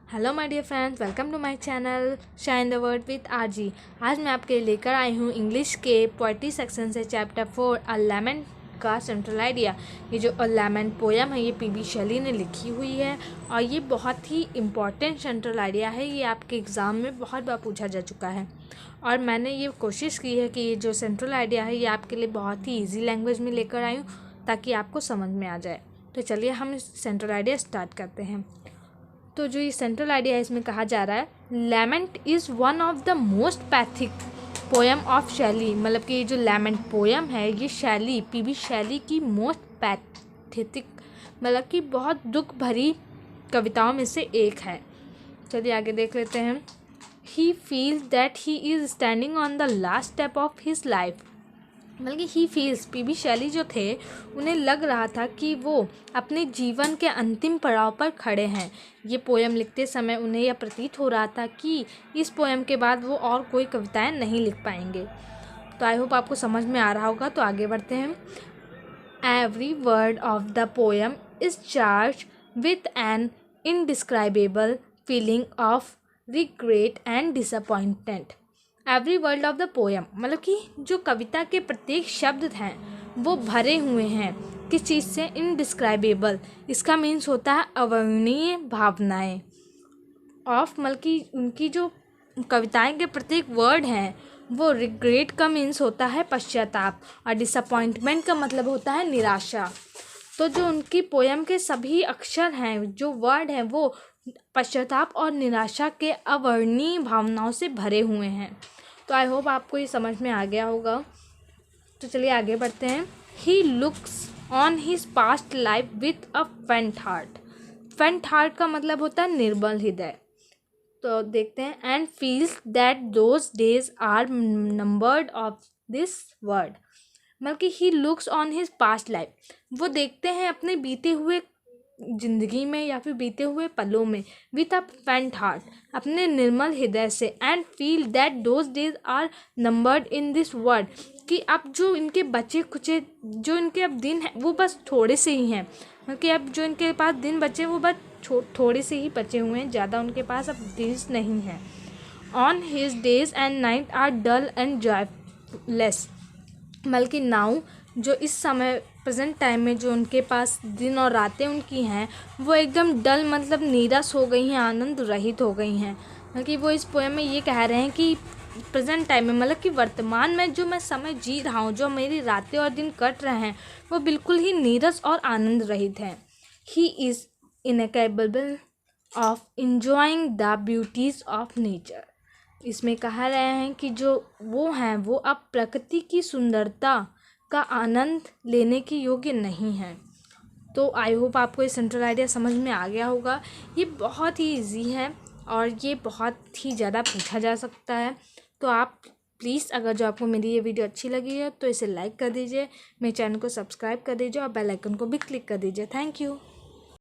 Hello my dear friends, welcome to my channel shine the word with RG. आज मैं आपके लिए लेकर आई हूँ इंग्लिश के पोएट्री सेक्शन से चैप्टर 4 अ लेमन का सेंट्रल आइडिया। ये जो अ लेमन पोयम है ये पीबी शैली ने लिखी हुई है और ये बहुत ही इम्पॉर्टेंट सेंट्रल आइडिया है। ये आपके एग्ज़ाम में बहुत बार पूछा जा चुका है और मैंने ये कोशिश की है कि ये जो सेंट्रल आइडिया है ये आपके लिए बहुत ही ईजी लैंग्वेज में लेकर आई हूँ ताकि आपको समझ में आ जाए। तो चलिए हम इस सेंट्रल आइडिया स्टार्ट करते हैं। तो जो ये सेंट्रल आइडिया है इसमें कहा जा रहा है lament is one of the most Pethick poem of शैली। मतलब कि ये जो लैमेंट पोएम है ये शैली पीबी शैली की मोस्ट पैथिक मतलब कि बहुत दुख भरी कविताओं में से एक है। चलिए आगे देख लेते हैं। He feels that he is standing on the last step of his life. मतलब कि ही फील्स पीबी शैली जो थे उन्हें लग रहा था कि वो अपने जीवन के अंतिम पड़ाव पर खड़े हैं। ये पोएम लिखते समय उन्हें यह प्रतीत हो रहा था कि इस पोएम के बाद वो और कोई कविताएं नहीं लिख पाएंगे। तो आई होप आपको समझ में आ रहा होगा। तो आगे बढ़ते हैं। Every word of the poem is charge with an indescribable feeling of regret and disappointment. Every word of the poem मतलब कि जो कविता के प्रत्येक शब्द हैं वो भरे हुए हैं किस चीज़ से, इनडिस्क्राइबेबल। इसका मीन्स होता है अवर्णनीय भावनाएं। ऑफ मतलब कि उनकी जो कविताएं के प्रत्येक वर्ड हैं वो रिग्रेट का मीन्स होता है पश्चाताप और डिसअपॉइंटमेंट का मतलब होता है निराशा। तो जो उनकी पोएम के सभी अक्षर हैं, जो वर्ड हैं, वो पश्चाताप और निराशा के अवर्णनीय भावनाओं से भरे हुए हैं। तो आई होप आपको ये समझ में आ गया होगा। तो चलिए आगे बढ़ते हैं। ही looks on his past life with a फेंट हार्ट। फेंट हार्ट का मतलब होता है निर्बल हृदय। तो देखते हैं। And feels that those days are numbered of this word. मतलब कि he looks on his past life, वो देखते हैं अपने बीते हुए ज़िंदगी में या फिर बीते हुए पलों में विथ अ फेंट हार्ट, अपने निर्मल हृदय से। And feel that those days are numbered in this world, कि अब जो इनके बचे खुचे जो इनके अब दिन हैं वो बस थोड़े से ही हैं। मतलब कि अब जो इनके पास दिन बचे वो बस थोड़े से ही बचे हुए हैं, ज़्यादा उनके पास अब डेज नहीं हैं। On his days and night are dull and joyless. मतलब कि नाउ जो इस समय प्रेजेंट टाइम में जो उनके पास दिन और रातें उनकी हैं वो एकदम डल मतलब नीरस हो गई हैं, आनंद रहित हो गई हैं। मतलब कि वो इस पोएम में ये कह रहे हैं कि प्रेजेंट टाइम में मतलब कि वर्तमान में जो मैं समय जी रहा हूँ, जो मेरी रातें और दिन कट रहे हैं वो बिल्कुल ही नीरस और आनंद रहित हैं। He is incapable of enjoying the beauties of nature. इसमें कहा रहे हैं कि जो वो हैं वो अब प्रकृति की सुंदरता का आनंद लेने के योग्य नहीं हैं। तो आई होप आपको ये सेंट्रल आइडिया समझ में आ गया होगा। ये बहुत ही इजी है और ये बहुत ही ज़्यादा पूछा जा सकता है। तो आप प्लीज़ अगर जो आपको मेरी ये वीडियो अच्छी लगी है तो इसे लाइक कर दीजिए, मेरे चैनल को सब्सक्राइब कर दीजिए और बेल आइकन को भी क्लिक कर दीजिए। Thank you.